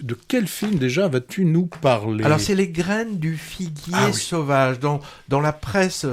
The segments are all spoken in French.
De quel film déjà vas-tu nous parler ? Alors c'est Les graines du figuier sauvage, dont la presse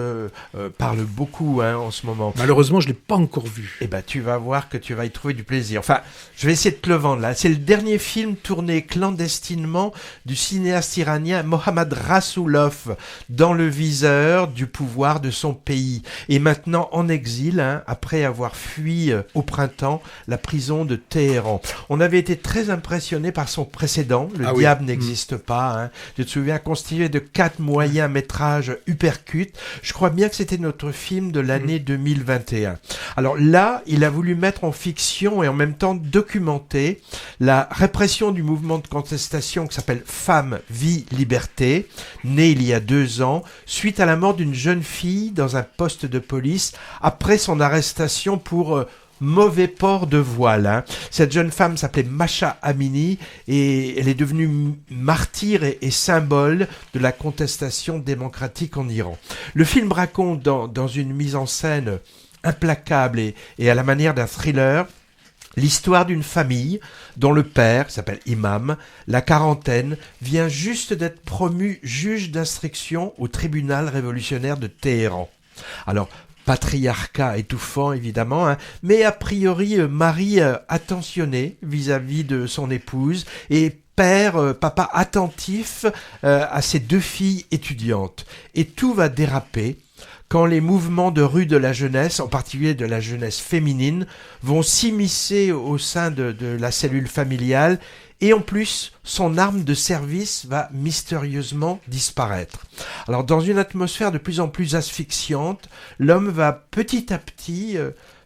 parle beaucoup en ce moment. Malheureusement, je ne l'ai pas encore vu. Eh ben, tu vas voir que tu vas y trouver du plaisir. Enfin, je vais essayer de te le vendre là. C'est le dernier film tourné clandestinement du cinéaste iranien Mohammad Rasoulov dans le viseur du pouvoir de son pays. Et maintenant en exil, après avoir fui au printemps la prison de Téhéran. On avait été très impressionnés par son précédent, Le diable n'existe pas. Tu te souviens, constitué de 4 moyens métrages uppercut. Je crois bien que c'était notre film de l'année 2021. Alors là, il a voulu mettre en fiction et en même temps documenter la répression du mouvement de contestation qui s'appelle Femmes, Vie, Liberté, né il y a 2 ans, suite à la mort d'une jeune fille dans un poste de police après son arrestation pour mauvais port de voile. Cette jeune femme s'appelait Masha Amini et elle est devenue martyr et symbole de la contestation démocratique en Iran. Le film raconte dans une mise en scène implacable et à la manière d'un thriller l'histoire d'une famille dont le père, qui s'appelle Imam, la quarantaine, vient juste d'être promu juge d'instruction au tribunal révolutionnaire de Téhéran. Alors, patriarcat étouffant évidemment, mais a priori mari attentionné vis-à-vis de son épouse et papa attentif à ses 2 filles étudiantes. Et tout va déraper quand les mouvements de rue de la jeunesse, en particulier de la jeunesse féminine, vont s'immiscer au sein de la cellule familiale. Et en plus, son arme de service va mystérieusement disparaître. Alors, dans une atmosphère de plus en plus asphyxiante, l'homme va petit à petit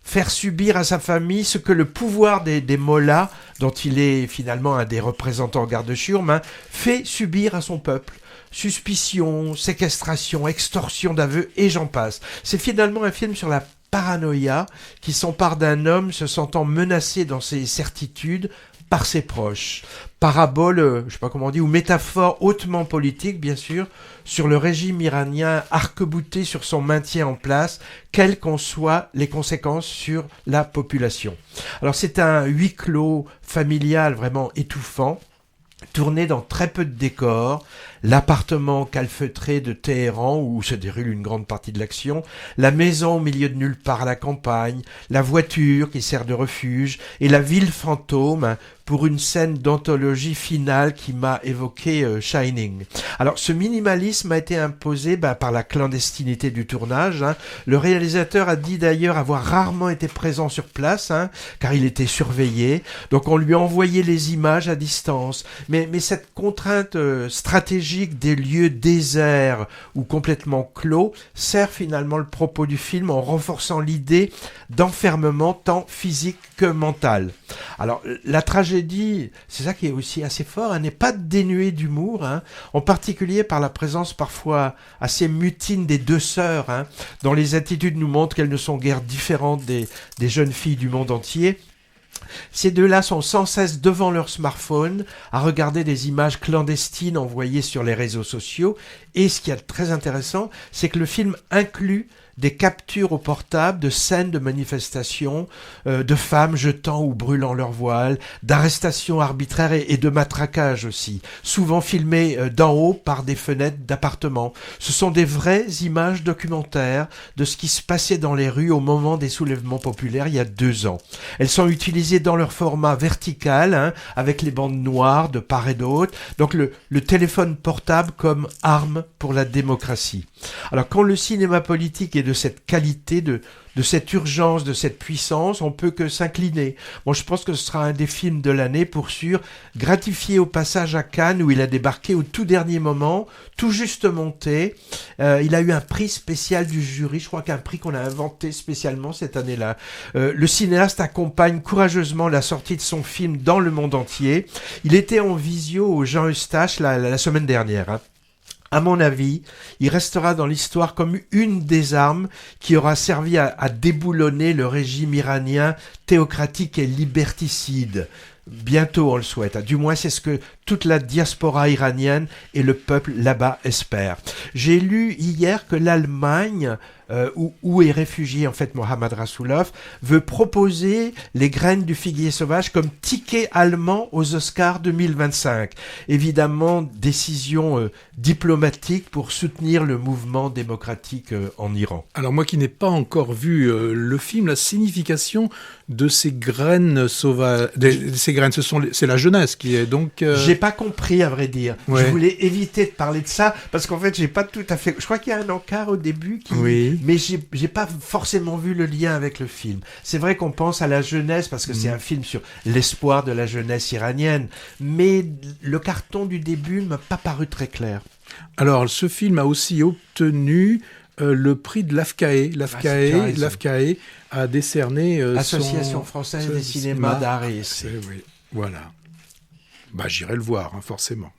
faire subir à sa famille ce que le pouvoir des mollahs, dont il est finalement un des représentants garde-chiourme, fait subir à son peuple. Suspicion, séquestration, extorsion d'aveux et j'en passe. C'est finalement un film sur la paranoïa qui s'empare d'un homme se sentant menacé dans ses certitudes par ses proches. Parabole, je sais pas comment on dit, ou métaphore hautement politique, bien sûr, sur le régime iranien arc-bouté sur son maintien en place, quelles qu'en soient les conséquences sur la population. Alors c'est un huis clos familial vraiment étouffant, tourné dans très peu de décors, l'appartement calfeutré de Téhéran où se déroule une grande partie de l'action, la maison au milieu de nulle part à la campagne, la voiture qui sert de refuge et la ville fantôme pour une scène d'anthologie finale qui m'a évoqué Shining. Alors ce minimalisme a été imposé par la clandestinité du tournage. Le réalisateur a dit d'ailleurs avoir rarement été présent sur place, car il était surveillé, donc on lui a envoyé les images à distance. Mais cette contrainte stratégique des lieux déserts ou complètement clos sert finalement le propos du film en renforçant l'idée d'enfermement tant physique que mental. Alors la tragédie, c'est ça qui est aussi assez fort, elle n'est pas dénuée d'humour, en particulier par la présence parfois assez mutine des 2 sœurs, dont les attitudes nous montrent qu'elles ne sont guère différentes des jeunes filles du monde entier. Ces 2-là sont sans cesse devant leur smartphone à regarder des images clandestines envoyées sur les réseaux sociaux. Et ce qui est très intéressant, c'est que le film inclut des captures au portable de scènes de manifestations, de femmes jetant ou brûlant leur voile, d'arrestations arbitraires et de matraquages aussi, souvent filmées d'en haut par des fenêtres d'appartements. Ce sont des vraies images documentaires de ce qui se passait dans les rues au moment des soulèvements populaires il y a 2 ans. Elles sont utilisées dans leur format vertical, avec les bandes noires de part et d'autre, donc le téléphone portable comme arme pour la démocratie. Alors quand le cinéma politique est de cette qualité, de cette urgence, de cette puissance, on peut que s'incliner. Bon, je pense que ce sera un des films de l'année pour sûr, gratifié au passage à Cannes où il a débarqué au tout dernier moment, tout juste monté. Il a eu un prix spécial du jury, je crois qu'un prix qu'on a inventé spécialement cette année-là. Le cinéaste accompagne courageusement la sortie de son film dans le monde entier. Il était en visio au Jean Eustache la semaine dernière. À mon avis, il restera dans l'histoire comme une des armes qui aura servi à déboulonner le régime iranien théocratique et liberticide. Bientôt, on le souhaite. Du moins, c'est ce que toute la diaspora iranienne et le peuple là-bas espèrent. J'ai lu hier que l'Allemagne où est réfugié en fait Mohammad Rasoulov, veut proposer les graines du figuier sauvage comme ticket allemand aux Oscars 2025. Évidemment, décision diplomatique pour soutenir le mouvement démocratique en Iran. Alors moi qui n'ai pas encore vu le film, la signification de ces graines sauvages, ces graines, c'est la jeunesse qui est donc... J'ai pas compris à vrai dire. Ouais. Je voulais éviter de parler de ça parce qu'en fait j'ai pas tout à fait... Je crois qu'il y a un encart au début mais j'ai pas forcément vu le lien avec le film. C'est vrai qu'on pense à la jeunesse parce que c'est un film sur l'espoir de la jeunesse iranienne, mais le carton du début m'a pas paru très clair. Alors ce film a aussi obtenu le prix de l'AFCAE. L'AFCAE a décerné Association française des cinémas d'art et essai. Oui, voilà. J'irai le voir, forcément.